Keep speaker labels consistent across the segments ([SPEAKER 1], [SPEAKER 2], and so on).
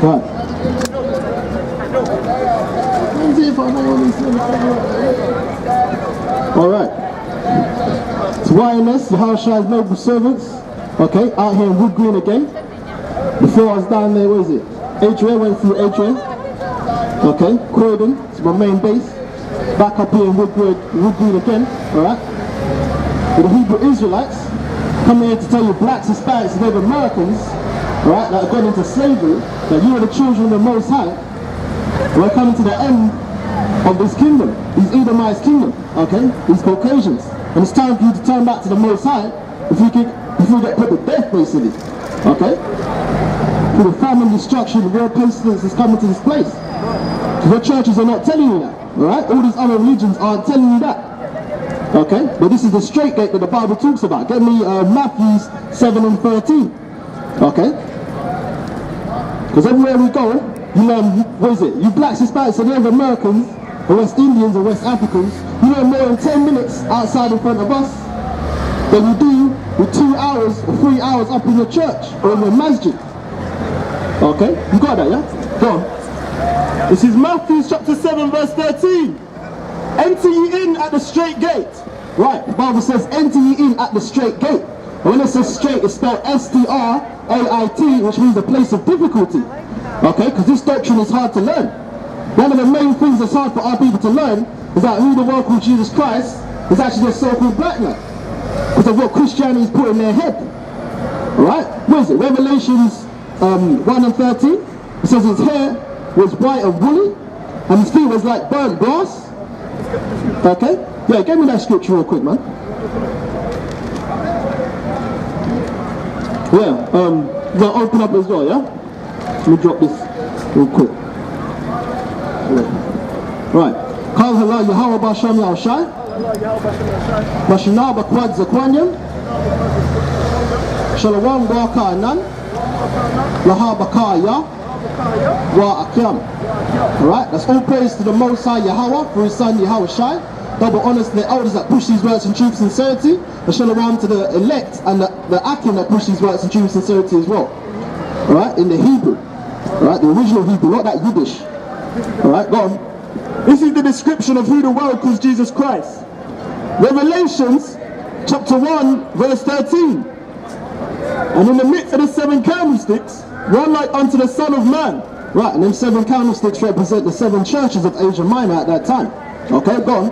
[SPEAKER 1] Right. Alright. So YNS, Yahushua's noble servants. Okay, out here in Wood Green again. Before I was down there, where is it? HA, went through HA. Okay, Croydon, it's my main base. Back up here in Wood Green again, alright? With the Hebrew Israelites, coming here to tell you blacks, Hispanics, and Native Americans, alright, that have gone into slavery, that you are the children of the Most High. We're coming to the end of this kingdom, these Edomite kingdom, okay, these Caucasians. And it's time for you to turn back to the Most High if you get put to death, basically, okay? Through the famine, destruction, the world pestilence is coming to this place. Your churches are not telling you that, alright? All these other religions aren't telling you that, okay? But this is the straight gate that the Bible talks about. Get me Matthew 7 and 13, okay? Because everywhere we go, you learn, what is it? You blacks, Hispanics, and Native Americans, or West Indians, or West Africans, you learn more in 10 minutes outside in front of us than you do with 2 hours or 3 hours up in your church or in your masjid. Okay? You got that, yeah? Go on. This is Matthew chapter 7 verse 13. Enter ye in at the straight gate. Right, the Bible says enter ye in at the straight gate. And when it says straight, it's spelled S-T-R-A-I-T, which means a place of difficulty. Okay, because this doctrine is hard to learn. One of the main things that's hard for our people to learn is that who the world called Jesus Christ is actually a so-called black man. Because of what Christianity is put in their head. Alright? What is it? Revelations 1 and 13. It says his hair was white and woolly, and his feet was like burnt brass. Okay? Yeah, give me that scripture real quick, man. Yeah, we're gonna open up as well, yeah? Let me drop this real quick. Right. Kal hala Yahweh Basham Yahushai. Bashina Bakwad Zakwanyam. Shalawam Waka Anan. Laha Bakaya. Wa Akyam. Alright, that's all praise to the Most High Yahweh for his son Yahushai. Double honors to the elders that push these words in truth and sincerity. And shalom to the elect and the Akim that push these words in truth and sincerity as well. Alright, in the Hebrew. Alright, the original Hebrew, not that Yiddish. Alright, go on. This is the description of who the world calls Jesus Christ. Revelations chapter 1 verse 13. And in the midst of the 7 candlesticks, one like unto the Son of Man. Right, and them 7 candlesticks represent the 7 churches of Asia Minor at that time. Okay, go on.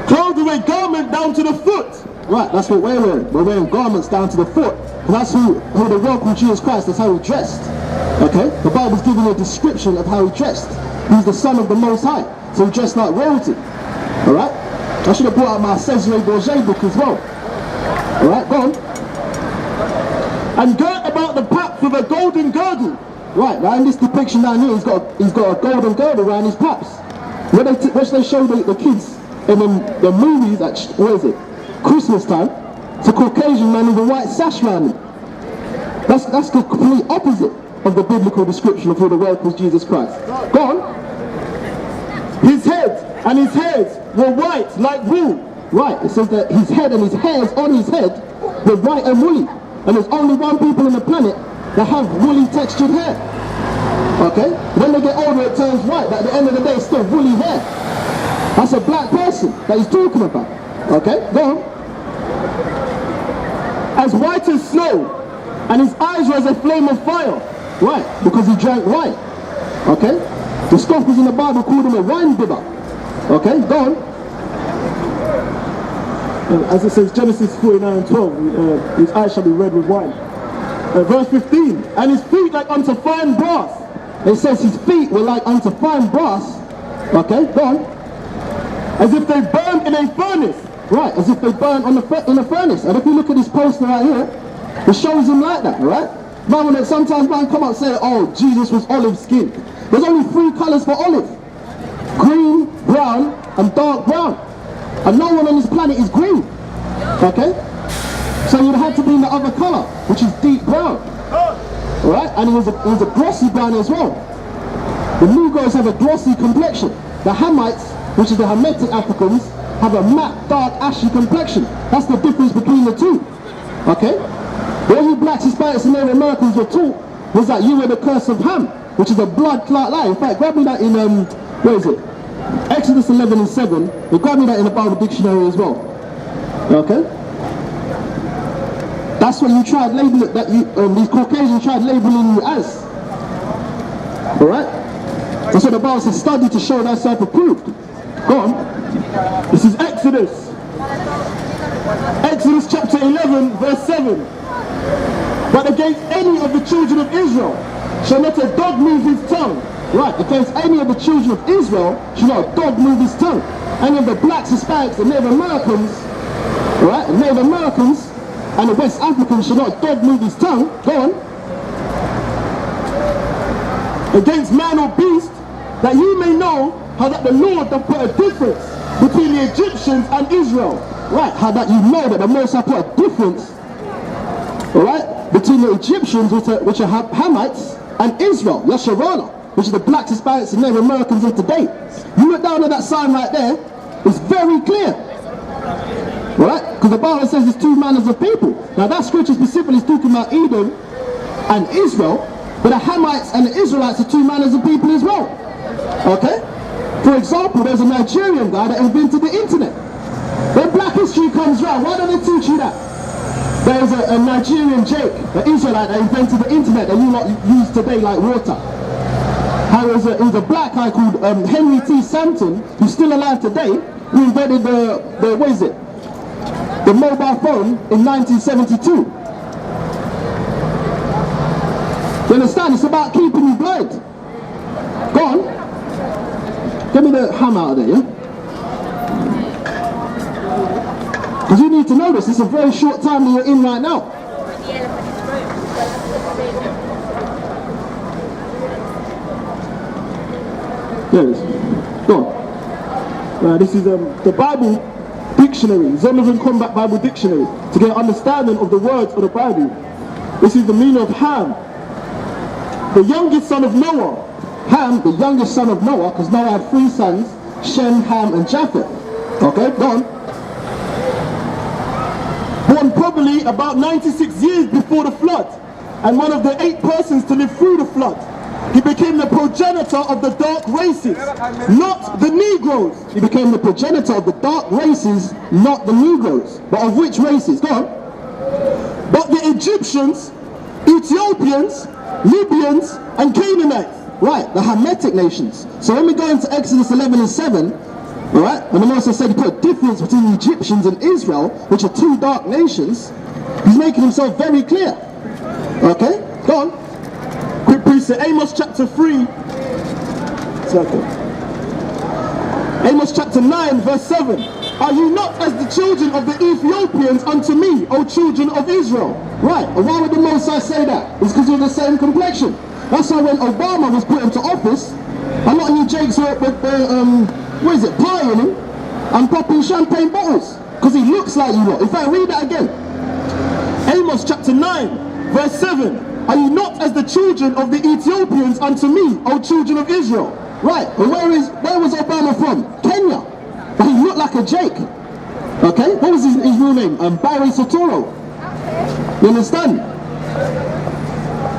[SPEAKER 1] Clothed with a garment down to the foot. Right, that's what we're wearing. We're wearing garments down to the foot. And that's who the world called Jesus Christ. That's how he dressed. Okay, the Bible's giving you a description of how he dressed. He's the son of the Most High, so he dressed like royalty. Alright? I should have brought out my Cesare Borgia book as well. Alright, go on. And girt about the paps with a golden girdle. Right, now in this depiction down here, he's got a golden girdle around his paps. When they show the kids in the movies at, what is it, Christmas time, it's a Caucasian man with a white sash around him. That's the complete opposite of the biblical description of who the world calls Jesus Christ. Go on. His head and his hairs were white like wool. Right, it says that his head and his hairs on his head were white and woolly. And there's only one people on the planet that have woolly textured hair. Okay? When they get older it turns white, but at the end of the day it's still woolly hair. That's a black person that he's talking about. Okay? Go on. As white as snow, and his eyes were as a flame of fire. Right, because he drank wine. Okay? The scoffers in the Bible called him a wine bibber. Okay, go on. As it says, Genesis 49 and 12, his eyes shall be red with wine. Verse 15, and his feet like unto fine brass. It says his feet were like unto fine brass. Okay, go on. As if they burned in a furnace. Right, as if they burned in a furnace. And if you look at this poster right here, it shows him like that, right? Man, sometimes man come out and say, oh, Jesus was olive skinned. There's only 3 colors for olive. Green, brown, and dark brown. And no one on this planet is green. Okay? So you'd have to be in the other color, which is deep brown. Alright? And it was a glossy brown as well. The Negroes have a glossy complexion. The Hamites, which is the Hamitic Africans, have a matte, dark, ashy complexion. That's the difference between the two. Okay? All you blacks, Hispanics, and Native Americans were taught was that you were the curse of Ham, which is a blood clot lie. In fact, grab me that in, where is it? Exodus 11:7. But grab me that in the Bible dictionary as well. Okay? That's what you tried labeling, that you, these Caucasians tried labeling you as. Alright? That's what the Bible says, study to show thyself approved. Go on. This is Exodus. Exodus chapter 11, verse 7. But against any of the children of Israel shall not a dog move his tongue. Right, against any of the children of Israel shall not a dog move his tongue. Any of the blacks, Hispanics, the Native Americans, right, the Native Americans and the West Africans shall not a dog move his tongue. Go on. Against man or beast, that you may know how that the Lord doth put a difference between the Egyptians and Israel. Right, how that you know that the Most High put a difference, alright, between the Egyptians, which are Hamites, and Israel, Yasharala, which are the blacks, Hispanics, and Native Americans of today. You look down at that sign right there, it's very clear. Right? Because the Bible says there's two manners of people. Now that scripture specifically is talking about Edom and Israel, but the Hamites and the Israelites are two manners of people as well. Okay? For example, there's a Nigerian guy that invented the internet. When Black History comes round, why don't they teach you that? There's a Nigerian Jake, an Israelite that invented the internet that you lot use today like water. There was a black guy called Henry T. Sampson, who's still alive today, who invented the what is it? The mobile phone in 1972. You understand? It's about keeping you blind. Go on. Get me the hammer out of there, yeah? Because you need to know this. It's a very short time that you're in right now. There it is. Go on. This is the Bible Dictionary, Zondervan Combat Bible Dictionary, to get an understanding of the words of the Bible. This is the meaning of Ham, the youngest son of Noah. Ham, the youngest son of Noah, because Noah had 3 sons, Shem, Ham, and Japheth. Okay, go on. Born probably about 96 years before the flood, and one of the 8 persons to live through the flood. He became the progenitor of the dark races, not the Negroes. He became the progenitor of the dark races, not the Negroes. But of which races? Go on. But the Egyptians, Ethiopians, Libyans, and Canaanites. Right, the Hamitic nations. So when we go into Exodus 11:7, alright, and the Most High said he put a difference between the Egyptians and Israel, which are 2 dark nations, he's making himself very clear. Okay, go on. Quick precept, Amos chapter 3. Amos chapter 9, verse 7. Are you not as the children of the Ethiopians unto me, O children of Israel? Right, and why would the Most High say that? It's because you're the same complexion. That's why when Obama was put into office, a lot of you jakes were what is it, partying him and popping champagne bottles, because he looks like you lot. In fact, read that again. Amos chapter 9, verse 7. Are you not as the children of the Ethiopians unto me, O children of Israel? Right, and where was Obama from? Kenya. But he looked like a Jake. Okay, what was his real name? Barry Soetoro. You understand?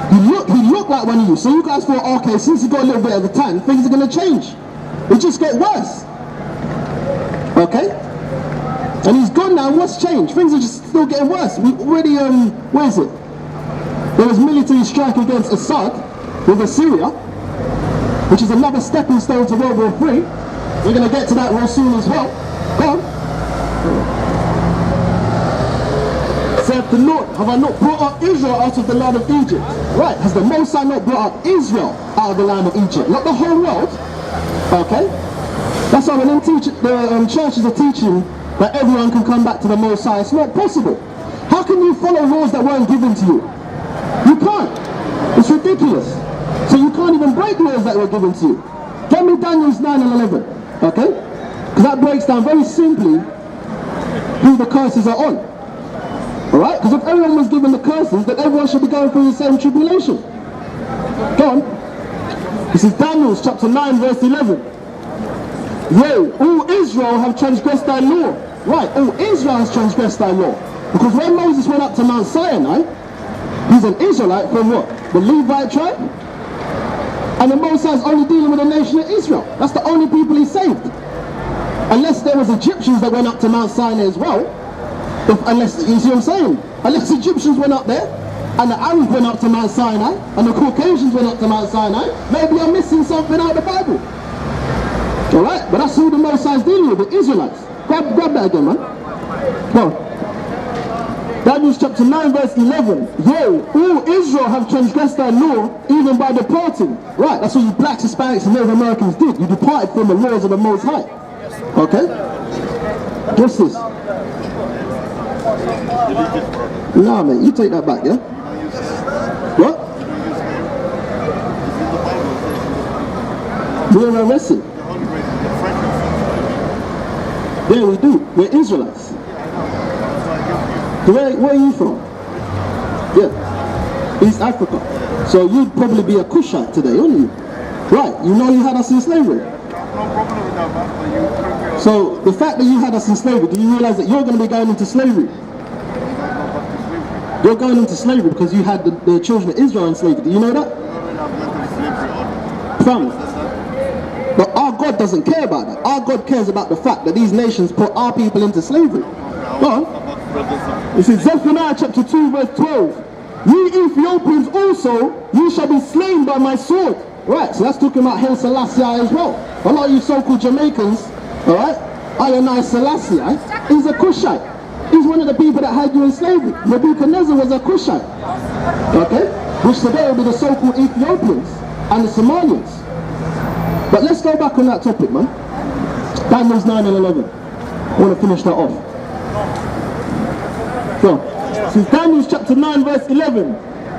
[SPEAKER 1] He looked like one of you. So you guys thought, okay, since he got a little bit of a tan, things are going to change. It just get worse. Okay? And he's gone now, what's changed? Things are just still getting worse. We already, where is it? There was military strike against Assad with Assyria, which is another stepping stone to World War III. We're going to get to that real soon as well. Go on. Saith the Lord, have I not brought up Israel out of the land of Egypt? Right, has the Most High not brought up Israel out of the land of Egypt? Not the whole world. Okay? That's why when the churches are teaching that everyone can come back to the Most High, it's not possible. How can you follow laws that weren't given to you? You can't. It's ridiculous. So you can't even break laws that were given to you. Get me Daniel's 9 and 11. Okay? Because that breaks down very simply who the curses are on. Alright? Because if everyone was given the curses, then everyone should be going through the same tribulation. Go on. This is Daniel chapter 9 verse 11. Yea, all Israel have transgressed thy law. Right, all Israel has transgressed thy law. Because when Moses went up to Mount Sinai, he's an Israelite from what? The Levite tribe. And the Most High is only dealing with the nation of Israel. That's the only people he saved. Unless there was Egyptians that went up to Mount Sinai as well. Unless, you see what I'm saying? Unless Egyptians went up there, and the Arabs went up to Mount Sinai, and the Caucasians went up to Mount Sinai, maybe I'm missing something out of the Bible. Alright? But that's who the Most High is dealing with, the Israelites. Grab that again, man. Come on. Daniel chapter 9 verse 11. Yea, all Israel have transgressed thy law, even by departing. Right, that's what you blacks, Hispanics, and Native Americans did. You departed from the laws of the Most High. Okay? What's this? Nah, mate, you take that back, yeah? What? We're arrested. Yeah, we do. We're Israelites. Where are you from? Yeah, East Africa. So you'd probably be a Cushite today, wouldn't you? Right, you know you had us in slavery. So the fact that you had us in slavery, do you realize that you're going to be going into slavery? You're going into slavery because you had the children of Israel in slavery. Do you know that? Fam. But our God doesn't care about that. Our God cares about the fact that these nations put our people into slavery. Go on. This is Zephaniah chapter 2 verse 12. Ye Ethiopians also, ye shall be slain by my sword. Right, so that's talking about Haile Selassie as well. A lot of you so-called Jamaicans, alright, Haile Selassie is a Cushite. He's one of the people that had you in slavery. Nebuchadnezzar was a Cushite. Okay? Which today will be the so-called Ethiopians and the Somalians. But let's go back on that topic, man. Daniel's 9 and 11. I want to finish that off. So, since Daniel chapter 9 verse 11.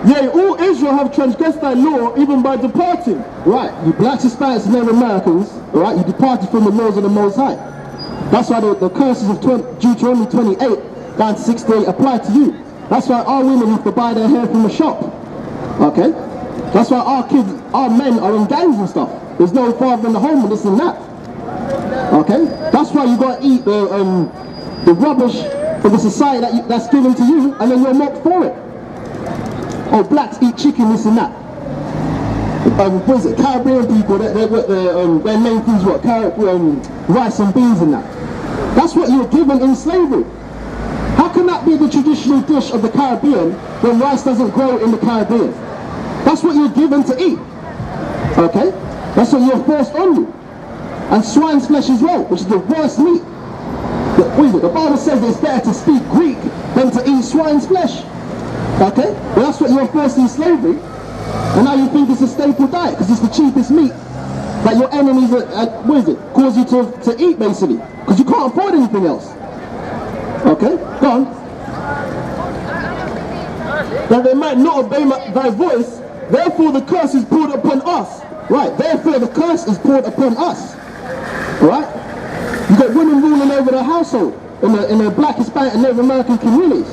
[SPEAKER 1] Yea, all Israel have transgressed thy law even by departing. Right, you blacks, Hispanics, and Native Americans, right, you departed from the laws of the Most High. That's why the curses of Deuteronomy 28 down to 68 apply to you. That's why our women have to buy their hair from a shop. Okay? That's why our kids, our men are in gangs and stuff. There's no father in the home and this and that. Okay? That's why you got to eat the rubbish of the society that's given to you, and then you're mocked for it. Oh, blacks eat chicken, this and that. What is it? Caribbean people, their main things what? Rice and beans and that. That's what you were given in slavery. How can that be the traditional dish of the Caribbean when rice doesn't grow in the Caribbean? That's what you're given to eat. Okay? That's what you're forced on you. And swine's flesh as well, which is the worst meat. The Bible says it's better to speak Greek than to eat swine's flesh. Okay? Well, that's what you're forced in slavery. And now you think it's a staple diet because it's the cheapest meat that your enemies, cause you to eat basically. Because you can't afford anything else. Okay? Go on. That they might not obey thy voice, therefore the curse is poured upon us. Right, therefore the curse is poured upon us. Alright? You got women ruling over the household in the black, Hispanic, and Native American communities.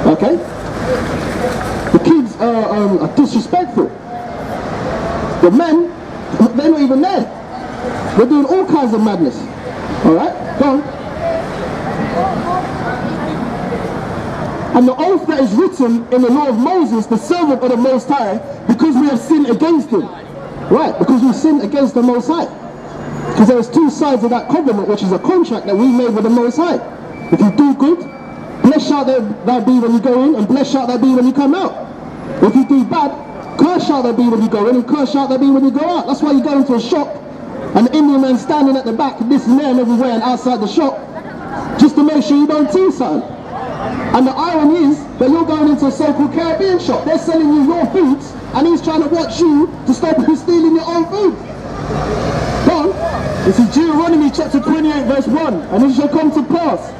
[SPEAKER 1] Okay? The kids are disrespectful. The men, they're not even there. They're doing all kinds of madness. Alright? Go on. And the oath that is written in the law of Moses, the servant of the Most High, because we have sinned against him. Right, because we sinned against the Most High. Because there is two sides of that covenant, which is a contract that we made with the Most High. If you do good, blessed shall thou be when you go in, and blessed shall thou be when you come out. If you do bad, cursed shall thou be when you go in, and cursed shall thou be when you go out. That's why you go into a shop, and the Indian man standing at the back, this and there and everywhere, and outside the shop, just to make sure you don't see something. And the irony is that you're going into a so-called Caribbean shop. They're selling you your foods, and he's trying to watch you to stop you stealing your own food. Go on. This is Deuteronomy chapter 28 verse 1. And it shall come to pass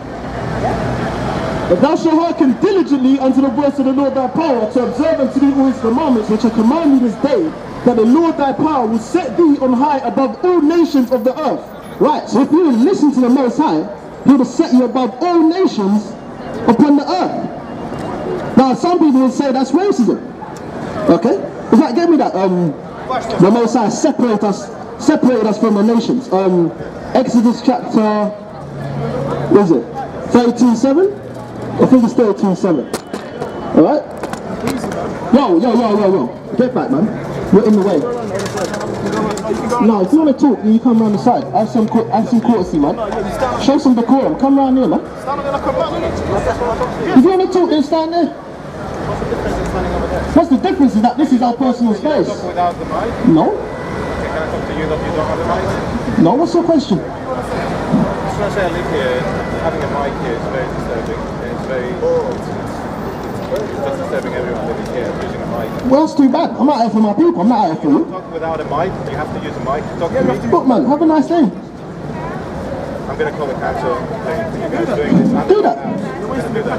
[SPEAKER 1] that thou shalt hearken diligently unto the voice of the Lord thy power, to observe and to do all his commandments, which I command you this day, that the Lord thy power will set thee on high above all nations of the earth. Right, so if you listen to the Most High, he will set you above all nations upon the earth. Now some people will say that's racism. Okay? In fact, give me that. The Most High separated us from the nations. Exodus chapter, what is it? 13:7? I think it's 13:7. Alright? Yo. Get back, man. You're in the way. No, if you want to talk, you come round the side. Have some courtesy, man. Show some decorum. Come round here, man. If you want to talk, then stand there. What's the difference? Is that this is our personal space?
[SPEAKER 2] Without the mic?
[SPEAKER 1] No.
[SPEAKER 2] Can I talk to you that you don't have the mic?
[SPEAKER 1] No, what's your question?
[SPEAKER 2] Just want to say I live here. Having a mic here is very disturbing. It's just disturbing everyone living here using a mic.
[SPEAKER 1] Well, that's too bad. I'm out here for my people. I'm not out here for you.
[SPEAKER 2] Talk without a mic. You have to use a mic to talk to me.
[SPEAKER 1] Look, man, have a nice day.
[SPEAKER 2] I'm going to call the council saying you guys doing this.
[SPEAKER 1] Do that.
[SPEAKER 2] I'm going to do that.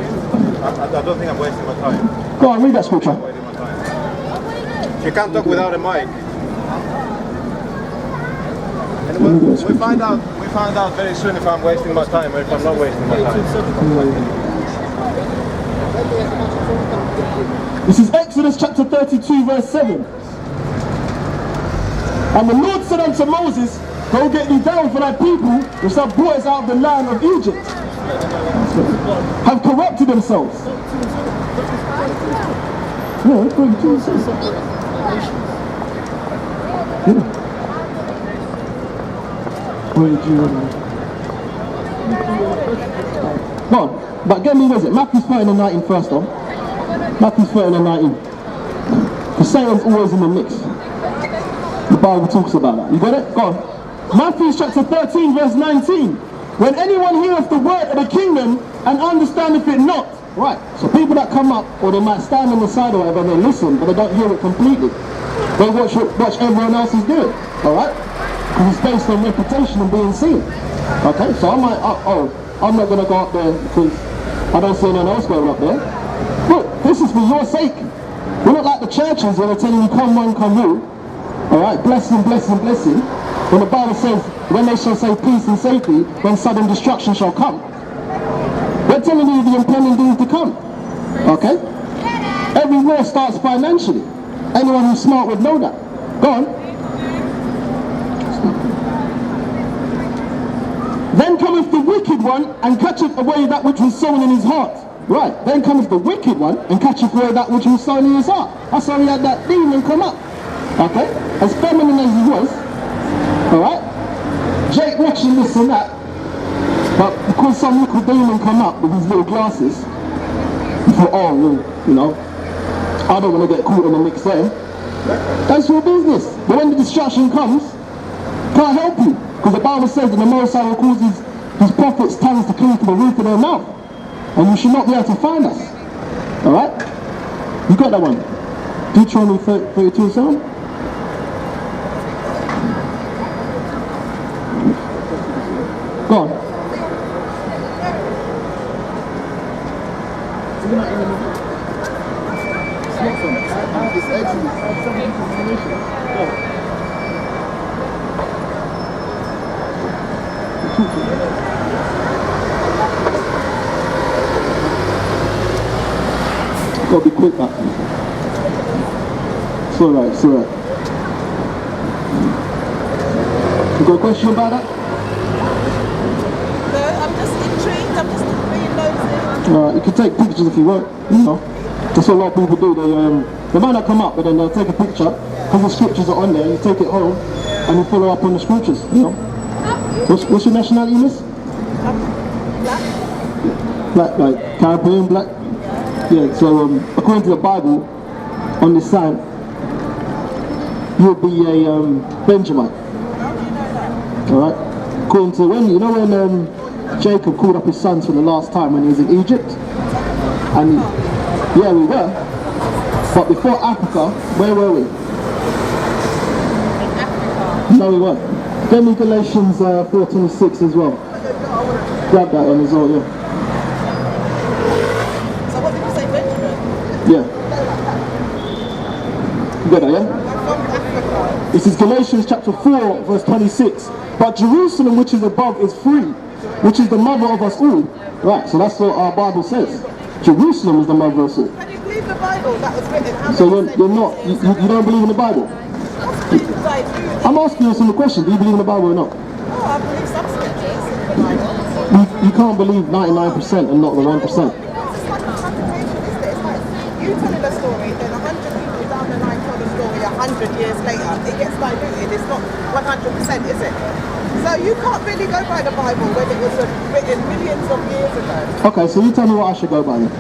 [SPEAKER 2] I don't think I'm wasting my time.
[SPEAKER 1] Go on, read that scripture.
[SPEAKER 2] I'm wasting my time. You can't talk without a mic. And we find out very soon if I'm wasting my time or if I'm not wasting my time.
[SPEAKER 1] This is Exodus chapter 32 verse 7. And the Lord said unto Moses, go get thee down for thy people which thou broughtest out of the land of Egypt, have corrupted themselves. Yeah, Go on, but get me, was it? Matthew 13 and 19 first though. Matthew 13 and 19. The Satan's always in the mix. The Bible talks about that. You got it? Go on. Matthew chapter 13 verse 19. When anyone heareth the word of the kingdom and understandeth it not. Right, so people that come up, or they might stand on the side or whatever, and they listen, but they don't hear it completely. They watch everyone else is doing. Alright? Because it's based on reputation and being seen. Okay, so I might, I'm not going to go up there because I don't see anyone else going up there. Look, this is for your sake. We're not like the churches where they're telling you come one, come you. Alright, blessing, blessing, blessing. When the Bible says, when they shall say peace and safety, when sudden destruction shall come. We're telling you the impending things to come. Okay? Every war starts financially. Anyone who's smart would know that. Go on. Then cometh the wicked one and catcheth away that which was sown in his heart. Right, then cometh the wicked one and catcheth away that which was sown in his heart. That's why he had that demon come up. Okay? As feminine as he was. Alright? Jake watching this and that. But because some little demon come up with his little glasses, he thought, oh, you know, I don't want to get caught in the mix there. That's your business. But when the destruction comes, can't help you. Because the Bible says that the Most High will cause his prophets' tongues to cleave to the roof of their mouth. And you should not be able to find us. Alright? You got that one? Deuteronomy 32:7? Go on. Gotta be quick, man. It's alright, it's alright. You got a question about that?
[SPEAKER 3] No, I'm just intrigued, I'm just being nosy.
[SPEAKER 1] You can take pictures if you want, you know. That's what a lot of people do. They might not come up, but then they'll take a picture because the scriptures are on there. You take it home and you follow up on the scriptures, you know. What's your nationality, miss?
[SPEAKER 3] Black.
[SPEAKER 1] Black, like Caribbean, black? Yeah, so according to the Bible, on this sign, you'll be a Benjamite. Alright? According to when Jacob called up his sons for the last time when he was in Egypt, and yeah, we were, but before Africa, where were we? No, we weren't. Give me Galatians 4:26 as well. Grab that one as well, yeah.
[SPEAKER 3] So what did you say, Benjamin?
[SPEAKER 1] Yeah. You got that, yeah? This is Galatians chapter 4 verse 26. But Jerusalem which is above is free, which is the mother of us all. Right, so that's what our Bible says. Jerusalem is the mother of us all.
[SPEAKER 3] Can you believe the Bible that was written?
[SPEAKER 1] So you're not, you don't believe in the Bible? I'm asking you a simple question. Do you believe in the Bible or not?
[SPEAKER 3] Oh, I believe some scriptures in the Bible.
[SPEAKER 1] You can't believe 99% and not the 1%.
[SPEAKER 3] It's just like interpretation, isn't it? It's like you you telling a story, then 100 people down the line tell the story 100 years later. It gets diluted. It's not 100%, is it? So you can't really go by the Bible when it was written millions of years ago.
[SPEAKER 1] Okay, so you tell me what I should go by then.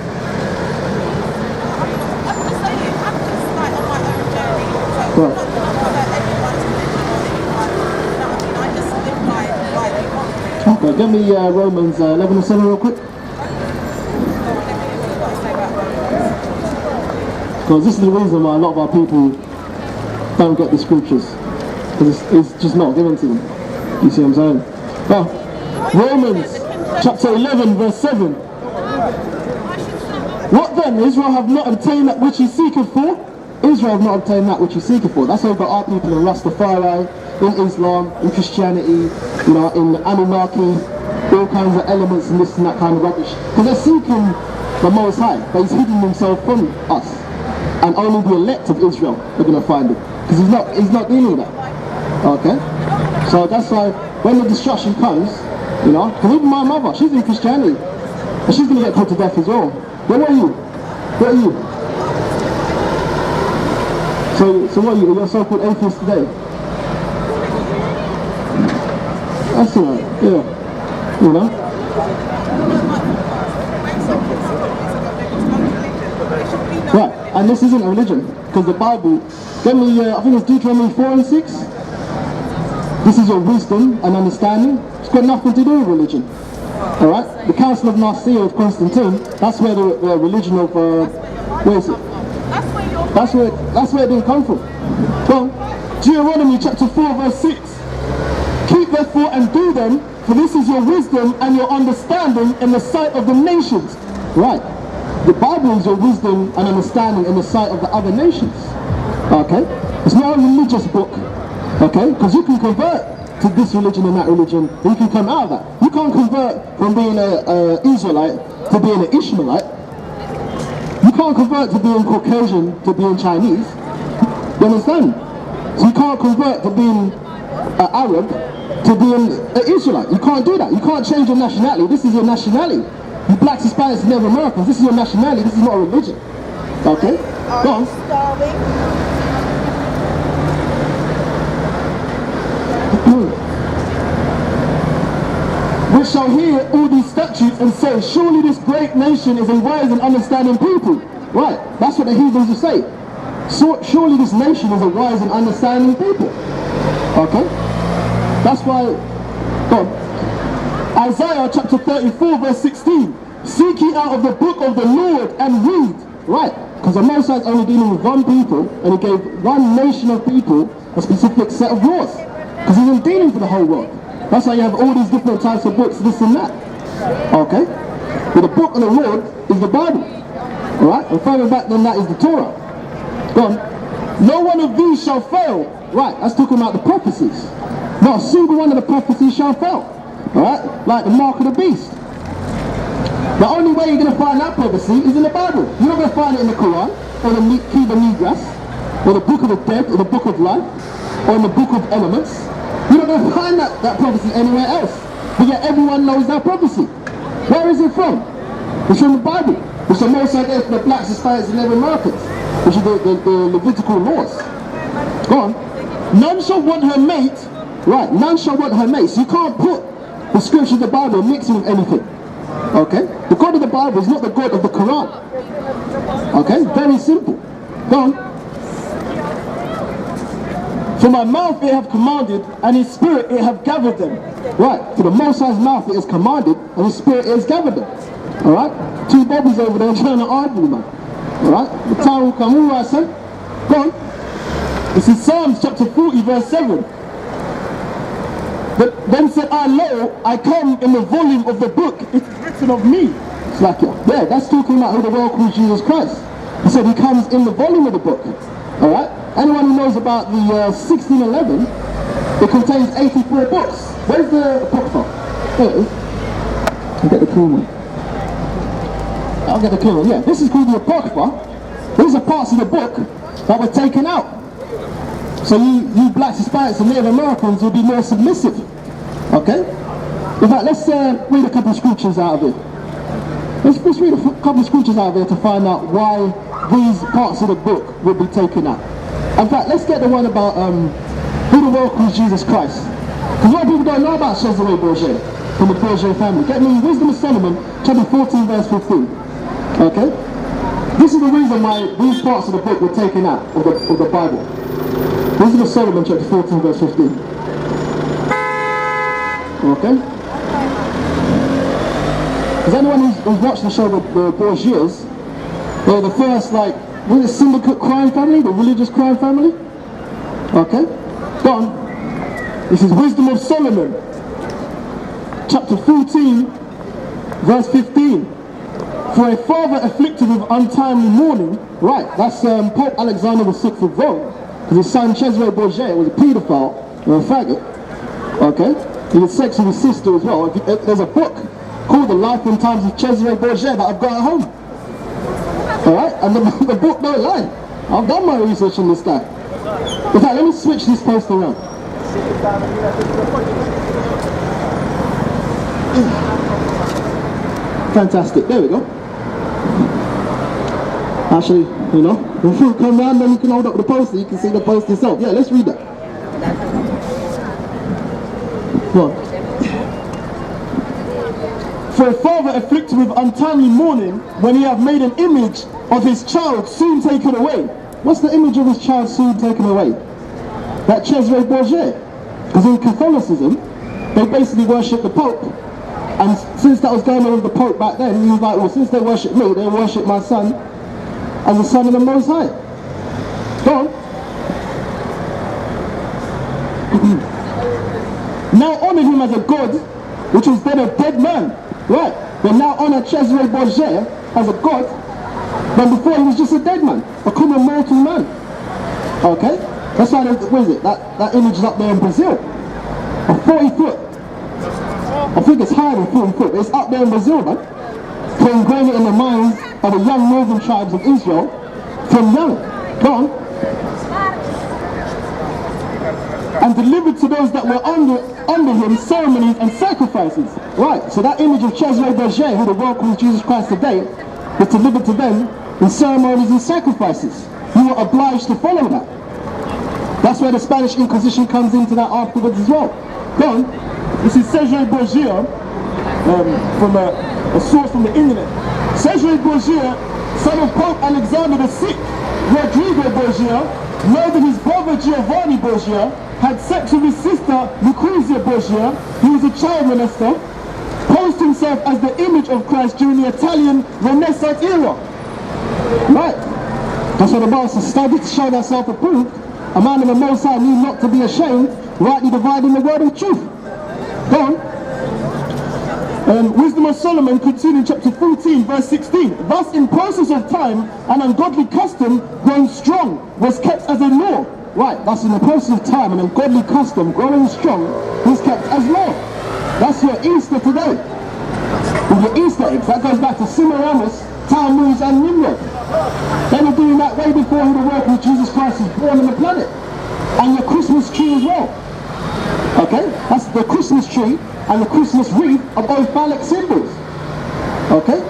[SPEAKER 3] I'm just saying, I'm just like on my own journey. So
[SPEAKER 1] Right.
[SPEAKER 3] I'm not going to follow everyone's religion or anyone. You know what I mean? I just live by they want me.
[SPEAKER 1] Okay, give me Romans 11 and 7 real quick. Because this is the reason why a lot of our people don't get the scriptures. Because it's just not given to them. You see what I'm saying? Well, Romans chapter 11 verse 7. What then? Israel have not obtained that which he seeketh for? Israel have not obtained that which he seeketh for. That's over our people in Rastafari, in Islam, in Christianity, you know, in Anunnaki, all kinds of elements and this and that kind of rubbish. Because they're seeking the Most High, but he's hidden himself from us. And only the elect of Israel are going to find it. Because he's not dealing with that. Okay? So that's why when the destruction comes, you know, because even my mother, she's in Christianity. And she's going to get put to death as well. Where are you? Where are you? So what are you? You're a so-called atheist today? That's alright, yeah. You know? Right, and this isn't a religion, because the Bible, give me, I think it's Deuteronomy 4 and 6. This is your wisdom and understanding. It's got nothing to do with religion. Alright? The Council of Nicaea of Constantine, that's where the religion of, where is it? That's where it didn't come from. Well, Deuteronomy chapter 4 verse 6. Keep therefore and do them, for this is your wisdom and your understanding in the sight of the nations. Right. The Bible is your wisdom and understanding in the sight of the other nations. Okay? It's not a religious book. Okay? Because you can convert to this religion and that religion, and you can come out of that. You can't convert from being an Israelite to being an Ishmaelite. You can't convert to being Caucasian to being Chinese. You understand? So you can't convert to being an Arab to being an Israelite. You can't do that. You can't change your nationality. This is your nationality. You blacks, Hispanics, and Native Americans, this is your nationality. This is not a religion. Okay? Go on. We shall hear all these statutes and say, surely this great nation is a wise and understanding people. Right, that's what the Hebrews will say. So, surely this nation is a wise and understanding people. Okay? That's why, go on. Isaiah chapter 34 verse 16. Seek ye out of the book of the Lord and read. Right, because the Most High is only dealing with one people, and he gave one nation of people a specific set of laws. Because he isn't dealing for the whole world. That's why you have all these different types of books, this and that. Okay? But the book of the Lord is the Bible. Alright? And further back than that is the Torah. Go on. No one of these shall fail. Right, that's talking about the prophecies. Not a single one of the prophecies shall fail. Alright? Like the mark of the beast. The only way you're going to find that prophecy is in the Bible. You're not going to find it in the Quran, or the Kiba Nigras, or the Book of the Dead, or the Book of Life, or in the Book of Elements. You're not going to find that prophecy anywhere else. But yet everyone knows that prophecy. Where is it from? It's from the Bible. Which the Most High gave for the blacks, Hispanics, and Native Americans. Which are the Levitical laws. Go on. None shall want her mate. Right, none shall want her mate. So you can't put the scripture of the Bible and mix it with anything. Okay? The God of the Bible is not the God of the Quran. Okay? Very simple. Go on. For my mouth it have commanded, and his spirit it have gathered them. Right, for the Most High's mouth it is commanded, and his spirit it has gathered them. Alright? Two bobbies over there trying to argue, man. Alright? The time will come, alright, son? Go on. This is Psalms chapter 40, verse 7. But then said I, lo, I come in the volume of the book, it is written of me. It's like, yeah, that's talking about who the world calls Jesus Christ. He said he comes in the volume of the book. Alright? Anyone who knows about the 1611, it contains 84 books. Where's the Apocrypha? There it is. I'll get the clean one. I'll get the clean one, yeah. This is called the Apocrypha. These are parts of the book that were taken out. So you blacks, Hispanics, and Native Americans will be more submissive. Okay? In fact, let's read a couple of scriptures out of it. Let's read a couple of scriptures out of it to find out why these parts of the book will be taken out. In fact, let's get the one about who the world calls Jesus Christ. Because a lot of people don't know about Cesare Borgia from the Borgia family. Get me Wisdom of Solomon, chapter 14, verse 15. Okay? This is the reason why these parts of the book were taken out of the Bible. Wisdom of Solomon, chapter 14, verse 15. Okay? Is anyone who's watched the show, the Borgias, they're the first, like, was it syndicate crime family, the religious crime family? Okay? Go on. This is Wisdom of Solomon, chapter 14, verse 15. For a father afflicted with untimely mourning, right, that's Pope Alexander VI of Rome, because his son Cesare Borgia was a paedophile or a faggot. Okay? He had sex with his sister as well. There's a book called The Life and Times of Cesare Borgia that I've got at home. Alright? And the book don't lie. I've done my research on this guy. In fact, let me switch this post around. Fantastic. There we go. Actually, you know, if you come round, then you can hold up the poster. You can see the post yourself. Yeah, let's read that. Go on. For a father afflicted with untimely mourning, when he hath made an image of his child soon taken away. What's the image of his child soon taken away? That Cesare Borgia. Because in Catholicism, they basically worship the Pope. And since that was going on with the Pope back then, he was like, well, since they worship me, they worship my son as the Son of the Most High. Go on. Now honor him as a god, which was then a dead man. Right. They now honor Cesare Borgia as a god, but before he was just a dead man, a common mortal man. Okay? That's why, what is it? That image is up there in Brazil. A 40 foot. I think it's higher than 40 foot, but it's up there in Brazil, man. To engrave it in the minds of the young northern tribes of Israel from young. Go on. And delivered to those that were under him ceremonies and sacrifices. Right, so that image of Cesare Borgia, who the world calls Jesus Christ today, was delivered to them in ceremonies and sacrifices. You were obliged to follow that. That's where the Spanish Inquisition comes into that afterwards as well. Go on. This is Cesare Borgia, from a source from the internet. Cesare Borgia, son of Pope Alexander VI, Rodrigo Borgia, murdered his brother Giovanni Borgia, had sex with his sister Lucrezia Borgia, who was a child molester, posed himself as the image of Christ during the Italian Renaissance era. Right. That's what the Bible says, study to show thyself approved. A man of the Most High need not to be ashamed, rightly dividing the word of truth. Go on. Wisdom of Solomon, continuing chapter 14, verse 16. Thus in process of time, an ungodly custom growing strong was kept as a law. Right, that's in the process of time, an ungodly custom growing strong was kept as law. That's your Easter today. With your Easter eggs, that goes back to Semiramis, Tammuz and Nimrod. They were doing that way before the work of Jesus Christ was born on the planet. And your Christmas tree as well. Okay, that's the Christmas tree and the Christmas wreath are both phallic symbols. Okay,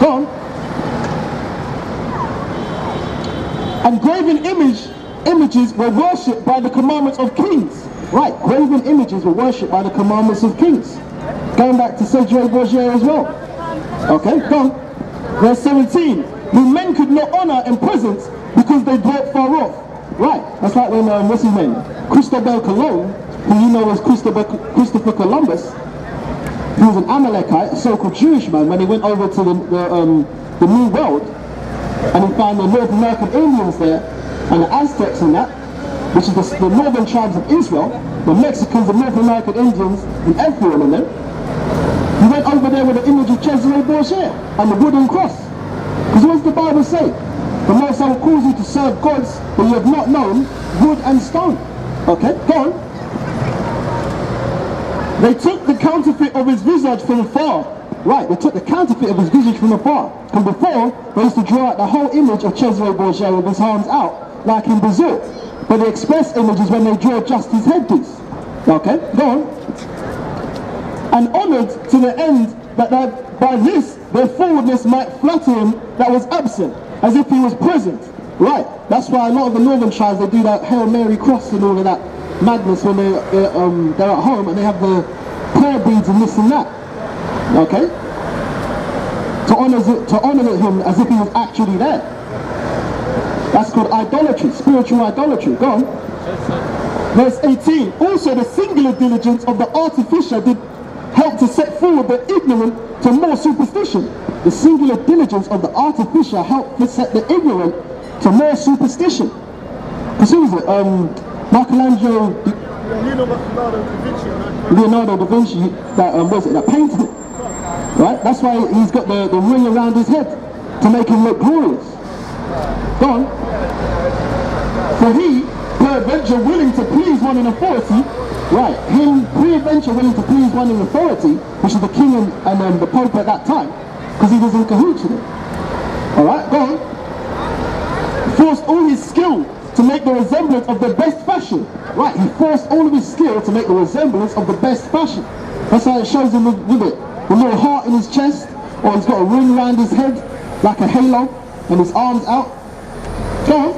[SPEAKER 1] go on. And graven images were worshipped by the commandments of kings. Right, graven images were worshipped by the commandments of kings. Going back to Cesare Borgia as well. Okay, go on. Verse 17. Whom men could not honor in presence because they dwelt far off. Right, that's like when, what's his name? Cristobal Colon, who you know as Christopher Columbus, who was an Amalekite, a so-called Jewish man, when he went over to the New World, and he found the North American Indians there, and the Aztecs and that, which is the northern tribes of Israel, the Mexicans, the North American Indians, and everyone in them. He went over there with the image of Cesare Borgia and the wooden cross. Because what does the Bible say? The Most High calls you to serve gods that you have not known, wood and stone. Okay, go on. They took the counterfeit of his visage from afar. Right, they took the counterfeit of his visage from afar. And before, they used to draw out the whole image of Cesare Borgia with his arms out, like in Brazil. But the express image is when they draw just his headpiece. Okay, go on. And honoured to the end that by this, their forwardness might flatter him that was absent. as if he was present. Right, that's why a lot of the northern tribes, they do that Hail Mary cross and all of that madness when they're at home and they have the prayer beads and this and that. Okay? To honor him as if he was actually there. That's called idolatry, spiritual idolatry. Go on. Verse 18. Also the singular diligence of the artificer did help to set forward the ignorant to more superstition. The singular diligence of the artificer helped to set the ignorant to more superstition. Because who was it? Michelangelo, Leonardo da Vinci, that painted it. Right? That's why he's got the ring around his head to make him look glorious. Go on. For he, peradventure willing to please one in authority, right, him peradventure willing to please one in authority, which is the king and the pope at that time, because he was in cahoots with it. Alright, go on. Forced all his skill to make the resemblance of the best fashion. Right, he forced all of his skill to make the resemblance of the best fashion. That's how it shows him with it. The little heart in his chest, or he's got a ring around his head, like a halo, and his arms out. Go on.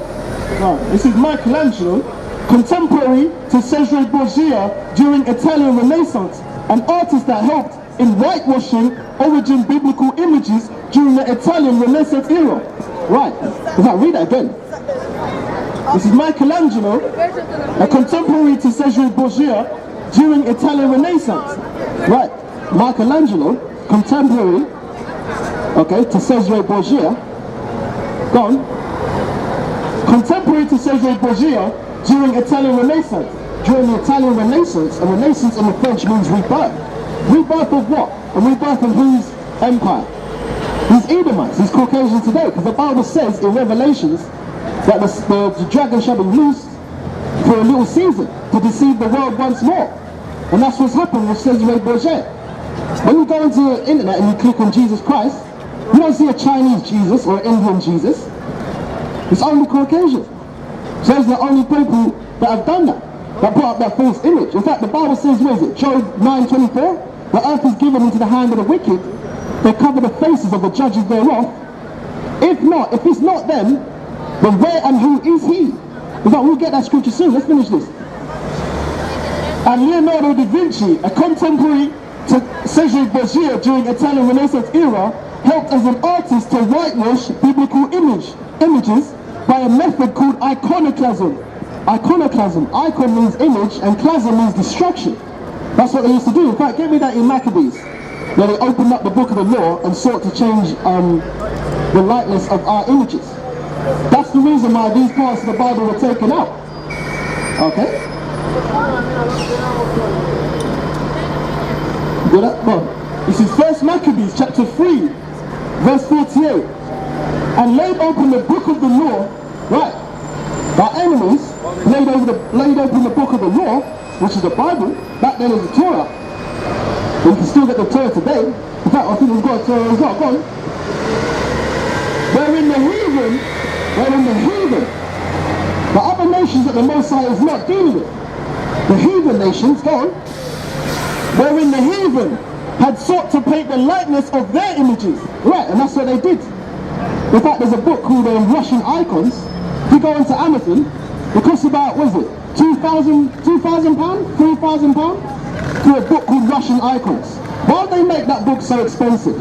[SPEAKER 1] Right, this is Michelangelo, contemporary to Cesare Borgia during Italian Renaissance, an artist that helped in whitewashing origin biblical images during the Italian Renaissance era. Right, if I read that again. This is Michelangelo, a contemporary to Cesare Borgia during Italian Renaissance. Right, Michelangelo, contemporary, okay, to Cesare Borgia. Go on. Contemporary to Cesare Borgia during Italian Renaissance. During the Italian Renaissance, and Renaissance in the French means rebirth. Rebirth of what? A rebirth of whose empire? These Edomites, these Caucasians today, because the Bible says in Revelations that the dragon shall be loosed for a little season to deceive the world once more. And that's what's happened with Cesare Borgia. When you go into the internet and you click on Jesus Christ, you don't see a Chinese Jesus or an Indian Jesus. It's only Caucasian. So those are the only people that have done that put up that false image. In fact, the Bible says, where is it? Job 9:24, the earth is given into the hand of the wicked. They cover the faces of the judges thereof. If it's not them, then where and who is he? In fact, we'll get that scripture soon. Let's finish this. And Leonardo da Vinci, a contemporary to Cesare Borgia during Italian Renaissance era, helped as an artist to whitewash biblical images by a method called iconoclasm. Iconoclasm. Icon means image and klasm means destruction. That's what they used to do. In fact, get me that in Maccabees, where they opened up the book of the law and sought to change the likeness of our images. That's the reason why these parts of the Bible were taken out. Okay? Good up, well, this is 1 Maccabees chapter 3, verse 48. And laid open the book of the law, right? Our enemies laid open the book of the law, which is the Bible. Back then it was the Torah. But you can still get the Torah today. In fact, I think we've got Torah as well. Go on. Wherein the heathen, the other nations that the Most High is not dealing with, the heathen nations, go on, wherein the heathen had sought to paint the likeness of their images. Right, and that's what they did. In fact, there's a book called Russian Icons. If you go into Amazon, it costs about, what is it, £2,000, £3,000 for a book called Russian Icons. Why would they make that book so expensive?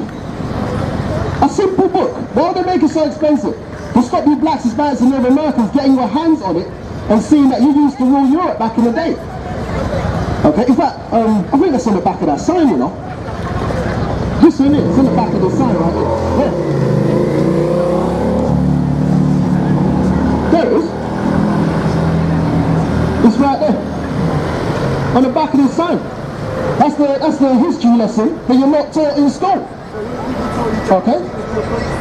[SPEAKER 1] A simple book. Why would they make it so expensive? To stop you blacks, Hispanics and Native Americans getting your hands on it and seeing that you used to rule Europe back in the day. Okay, in fact, I think that's on the back of that sign, you know. This one is, it's on the back of the sign right here. Yeah. There it is. It's right there. On the back of the sign. That's the history lesson that you're not taught in school. Okay?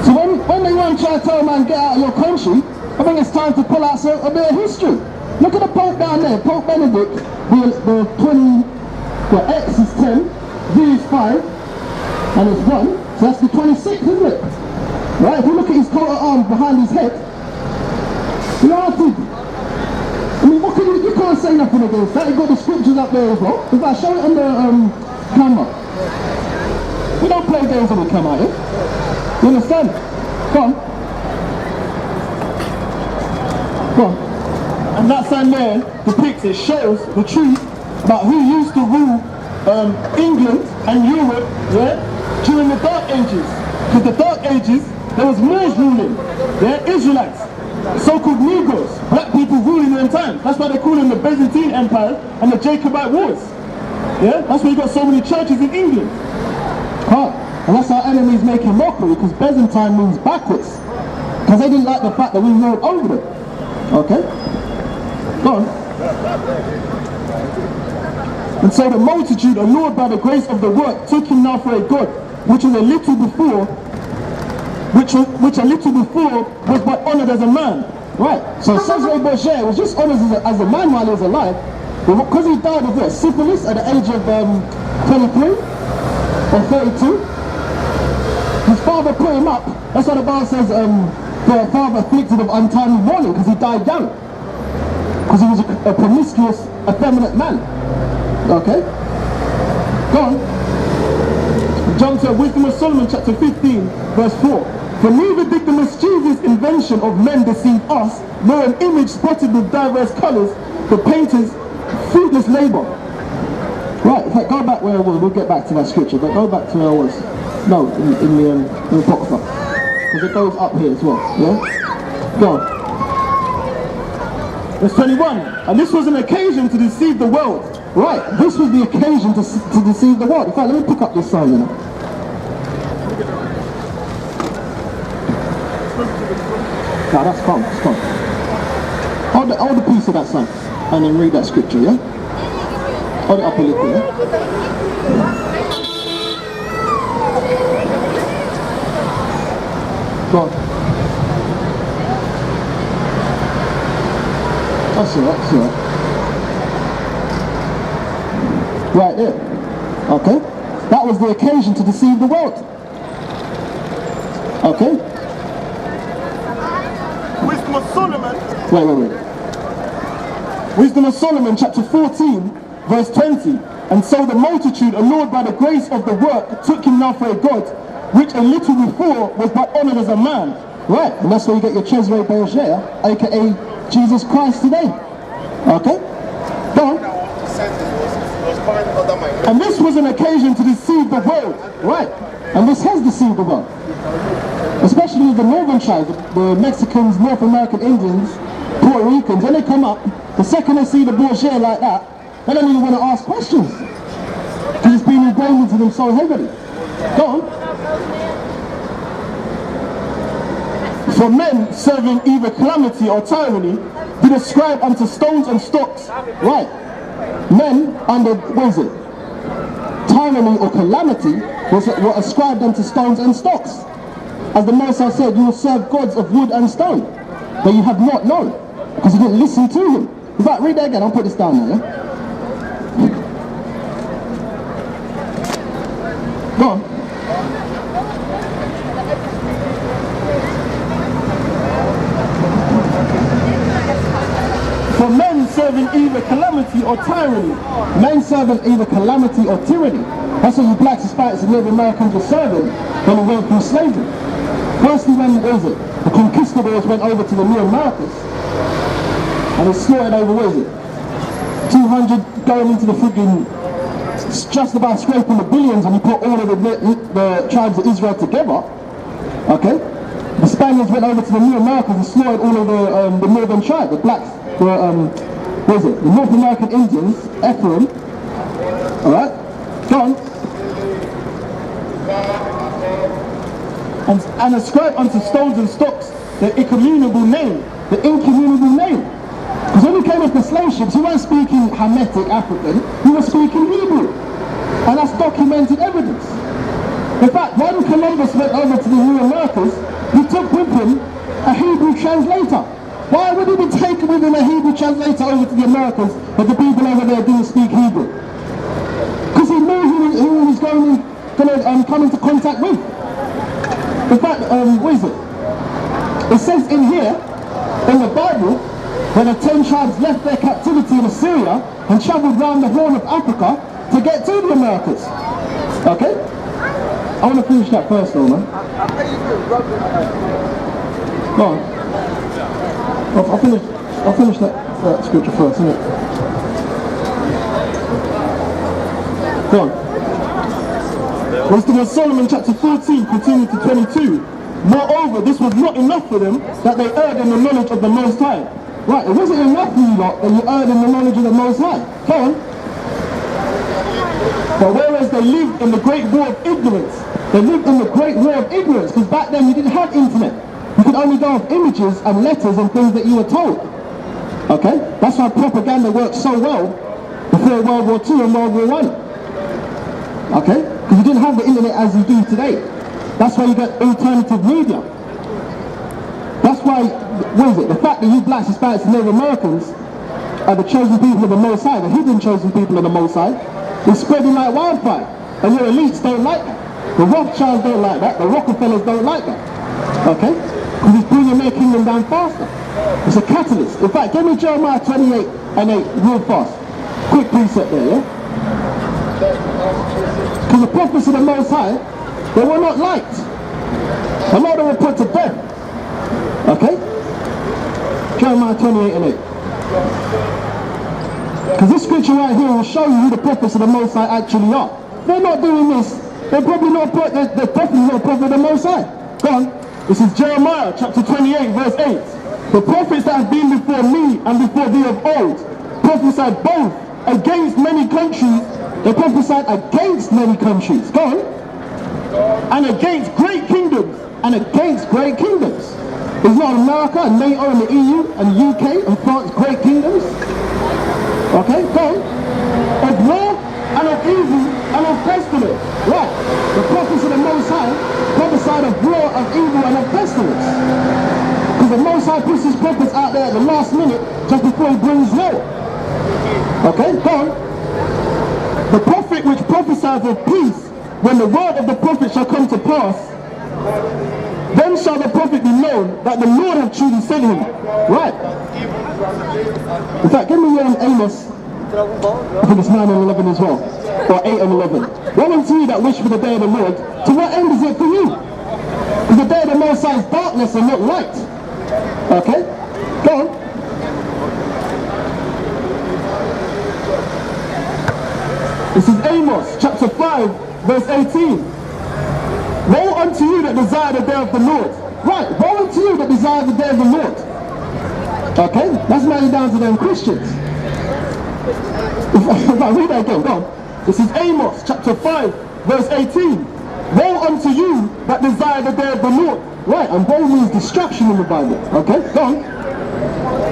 [SPEAKER 1] So when they want to try to tell a man get out of your country, I think it's time to pull out a bit of history. Look at the Pope down there, Pope Benedict, the 20, well, X is 10, V is 5, and it's 1, so that's the 26th, isn't it? Right, if you look at his coat of arms behind his head, he argued. I mean, what can you can't say nothing against that. You've got the scriptures up there as well. In fact, show it on the camera. We don't play games on the camera here. You understand? Come on. Go on. And that sign there depicts, it shows the truth about who used to rule England and Europe, yeah, during the Dark Ages. Because the Dark Ages, there was Moors ruling, yeah, Israelites, so-called Negroes, black people ruling in them times. That's why they call them the Byzantine Empire and the Jacobite Wars. Yeah, that's why you got so many churches in England. And that's our enemies making mockery, because Byzantine means backwards. Because they didn't like the fact that we ruled over them. Okay? Go on. And so the multitude, allured by the grace of the work, took him now for a god, which a little before was but honoured as a man. Right. So Cesare Borgia was just honoured as a man while he was alive, but because he died of syphilis at the age of 23 or 32, his father put him up. That's what the Bible says, the father afflicted of untimely mourning, because he died young. Because he was a promiscuous, effeminate man. Okay? Go on. Jump to Wisdom of Solomon chapter 15, verse 4. For neither did the mischievous invention of men deceive us, nor an image spotted with diverse colours, the painter's fruitless labour. Right, in fact, go back where I was. We'll get back to that scripture, but go back to where I was. No, in the Apocrypha. Because it goes up here as well, yeah? Go on. Verse 21. And this was an occasion to deceive the world. Right, this was the occasion to deceive the world. In fact, let me pick up this sign, you know. No, that's calm, it's calm. Hold the piece of that sign, and then read that scripture, yeah? Hold it up a little, yeah? Go on. That's alright, that's alright. Right there. Okay? That was the occasion to deceive the world. Okay? Wisdom of Solomon. Wait. Wisdom of Solomon, chapter 14, verse 20. And so the multitude, allured by the grace of the work, took him now for a god, which a little before was but honoured as a man. Right, and that's where you get your Cesare Borgia, aka Jesus Christ today. Okay? Go on. And this was an occasion to deceive the world. Right, and this has deceived the world. Especially the northern tribes, the Mexicans, North American Indians, Puerto Ricans, when they come up, the second they see the Borgia like that, they don't even want to ask questions. Because it's been ingrained into them so heavily. Go on. For men serving either calamity or tyranny, did ascribe unto stones and stocks. Right. Men under, what is it? Tyranny or calamity were ascribed unto stones and stocks. As the Most High said, you will serve gods of wood and stone, but you have not known, because you didn't listen to him. In fact, read that again, I'll put this down now, yeah? Go on. For men serving either calamity or tyranny. Men serving either calamity or tyranny. That's what you blacks, Hispanics and Native Americans were serving when we went through slavery. Firstly, when, what is it? The conquistadors went over to the New Americas. And they slaughtered over, what is it? 200 going into the friggin', just about scraping the billions, and you put all of the tribes of Israel together. Okay? The Spaniards went over to the New Americas and slaughtered all of the northern tribes, the blacks. What is it? The North American Indians, Ephraim. Alright? Go on. And ascribe unto stones and stocks the incommunicable name. The incommunicable name. Because when we came up the slave ships, we weren't speaking Hamitic African, we were speaking Hebrew. And that's documented evidence. In fact, when Columbus went over to the New Americas, he took with him a Hebrew translator. Why would he be taking with him a Hebrew translator over to the Americas, but the people over there didn't speak Hebrew? Because he knew who he was going to come into contact with. In fact, what is it? It says in here, in the Bible, when the 10 tribes left their captivity in Assyria and travelled round the Horn of Africa to get to the Americas. Okay? I want to finish that first though, man. Go on. I'll finish. I'll finish that scripture first, innit? Go on. Wisdom of Solomon chapter 14, continuing to 22. Moreover, this was not enough for them that they erred in the knowledge of the Most High. Right, it wasn't enough for you lot that you erred in the knowledge of the Most High. Go on. But whereas they lived in the great war of ignorance, because back then you didn't have internet. You could only go off images and letters and things that you were told. Okay? That's why propaganda worked so well before World War II and World War I. Okay? Because you didn't have the internet as you do today. That's why you got alternative media. That's why, the fact that you blacks, Hispanics and Native Americans are the chosen people of the Most High, the hidden chosen people of the Most High, is spreading like wildfire. And your elites don't like that. The Rothschilds don't like that. The Rockefellers don't like that. Okay? Because it's bringing their kingdom down faster. It's a catalyst. In fact, give me Jeremiah 28 and 8 real fast. Quick precept there, yeah? Because the prophets of the Most High, they were not liked. A lot of them were put to death. Okay? Jeremiah 28 and 8. Because this scripture right here will show you who the prophets of the Most High actually are. They're not doing this. They're probably not they're definitely not prophet of the Most High. Go on. This is Jeremiah chapter 28 verse 8. The prophets that have been before me and before thee of old prophesied both against many countries. They prophesied against many countries. Go on. And against great kingdoms. And against great kingdoms. Is not America and NATO and the EU and the UK and France great kingdoms? Okay, go on. Of war and of evil and of pestilence. Right. The prophets of the Most High prophesied of war, of evil and of pestilence. Because the Most High puts his prophets out there at the last minute just before he brings Noah. Okay, go on. The prophet which prophesies of peace, when the word of the prophet shall come to pass, then shall the prophet be known that the Lord hath truly sent him. Right. In fact, give me Amos. I think it's 9 and 11 as well. Or 8 and 11. Woe unto you that wish for the day of the Lord. To what end is it for you? Because the day of the Most High is darkness and not light. Okay? Go on. This is Amos chapter 5 verse 18. Woe unto you that desire the day of the Lord. Right, woe unto you that desire the day of the Lord. Okay, that's mainly down to them Christians. Read that again, go on. This is Amos chapter 5 verse 18. Woe unto you that desire the day of the Lord. Right, and woe means destruction in the Bible. Okay, go on.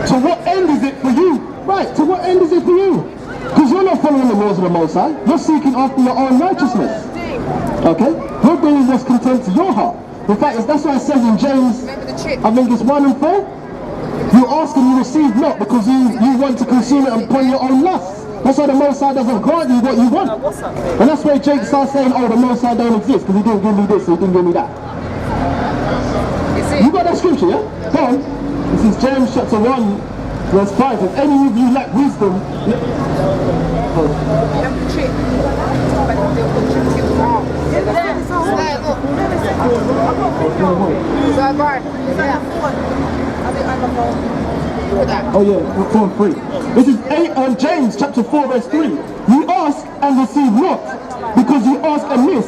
[SPEAKER 1] To what end is it for you? Right, to what end is it for you? Because you're not following the laws of the Most High. You're seeking after your own righteousness. Okay? You're doing what's content to your heart. In fact, that's why it says in James, I think it's 1 and 4. You ask and you receive not because you want to consume it upon your own lust. That's why the Most High doesn't grant you what you want. And that's why Jake starts saying, oh, the Most High don't exist because he didn't give me this, he didn't give me that. You got that scripture, yeah? Go on. This is James chapter 1, verse 5. If any of you lack wisdom... Oh yeah, 4 and 3. This is James chapter 4 verse 3. You ask and receive not, because you ask amiss,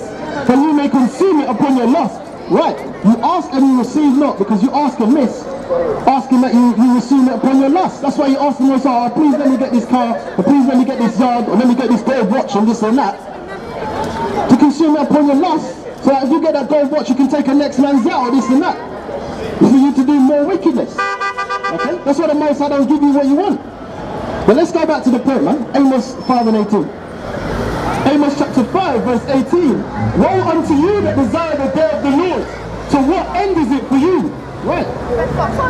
[SPEAKER 1] that you may consume it upon your lust. Right, you ask and you receive not, because you ask amiss, asking that you receive it upon your lust. That's why you ask the Most High, oh, please let me get this car, or please let me get this yard, or let me get this gold watch and this and that. To consume it upon your lust, so that if you get that gold watch, you can take a next man's yacht or this and that. It's for you to do more wickedness. Okay? That's why the Most High don't give you what you want. But let's go back to the point, man. Amos 5 and 18. Amos chapter 5 verse 18. Woe unto you that desire the day of the Lord. To what end is it for you? Right.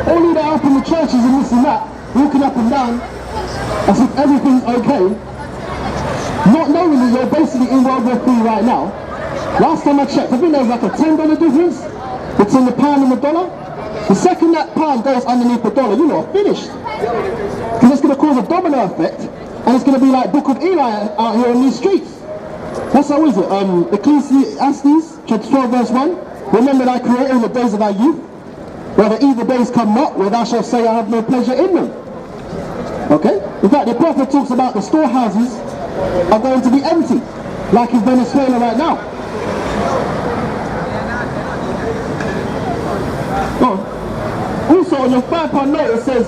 [SPEAKER 1] Only that up in the churches and this and that, walking up and down as if everything's okay. Not knowing that you're basically in World War III right now. Last time I checked, I think there was like a $10 difference between the pound and the dollar. The second that pound goes underneath the dollar, you know, finished. Because it's going to cause a domino effect, and it's going to be like Book of Eli out here on these streets. That's how is it? Ecclesiastes chapter 12 verse 1. Remember thy creator in the days of thy youth, where the evil days come not, where thou shalt say I have no pleasure in them. Okay? In fact, the prophet talks about the storehouses are going to be empty, like in Venezuela right now. Also on your £5 note it says,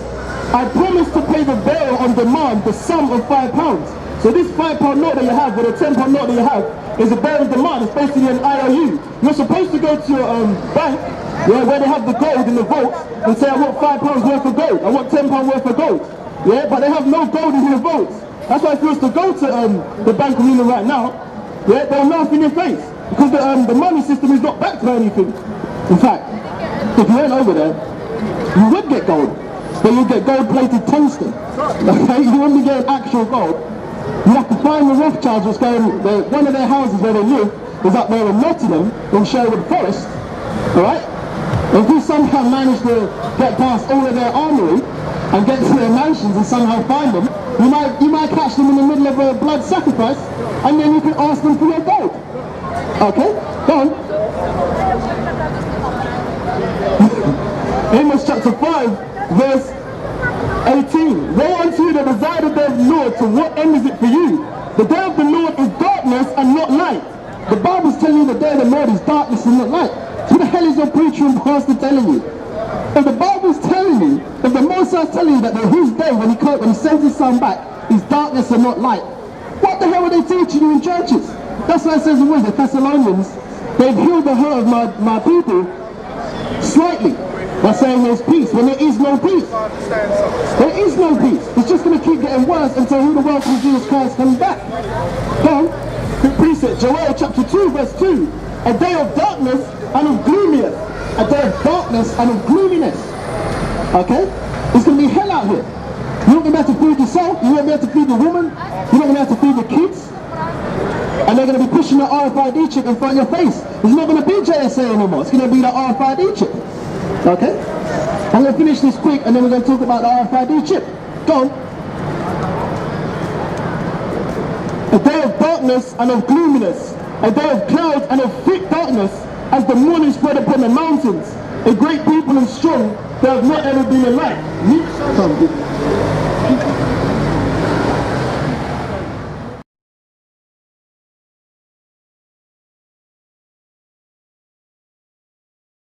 [SPEAKER 1] I promise to pay the bearer on demand the sum of £5. So this £5 note that you have, or the £10 note that you have, is a bearer on demand. It's basically an IOU. You're supposed to go to your bank, where they have the gold in the vaults, and say, I want £5 worth of gold, I want £10 worth of gold. Yeah, but they have no gold in the vaults. That's why if you was to go to the Bank of England right now, yeah, they'll laugh in your face, because the money system is not backed by anything. In fact, if you went over there, you would get gold, but you get gold-plated tungsten. Okay, you wouldn't be getting actual gold. You have to find the Rothschilds, what's going. One of their houses where they live is up there in Nottingham, in Sherwood Forest. All right. If we somehow manage to get past all of their armory and get to their mansions and somehow find them, you might catch them in the middle of a blood sacrifice, and then you can ask them for your gold. Okay, go on. Amos chapter 5, verse 18. Woe unto you that desire the day of the Lord, to what end is it for you? The day of the Lord is darkness and not light. The Bible's telling you the day of the Lord is darkness and not light. So what the hell is your preacher and pastor telling you? If the Bible's telling you, if the Most High is telling you that his day, when he sends his son back, is darkness and not light, what the hell are they teaching you in churches? That's why it says in the Thessalonians, they've healed the hurt of my people slightly by saying there's peace when there is no peace. There is no peace. It's just going to keep getting worse until who the world can Jesus Christ comes back. Go on. Quick precept. Joel chapter 2 verse 2. A day of darkness and of gloominess. A day of darkness and of gloominess. Okay? It's going to be hell out here. You're not going to be able to feed yourself. You're not going to be able to feed the woman. You're not going to be able to feed the kids. And they're going to be pushing the RFID chip in front of your face. It's not going to be JSA anymore. It's going to be the RFID chip. Okay? I'm going to finish this quick and then we're going to talk about the RFID chip. Go on. A day of darkness and of gloominess. A day of clouds and of thick darkness, as the morning spread upon the mountains. A great people and strong, there have not ever been a light.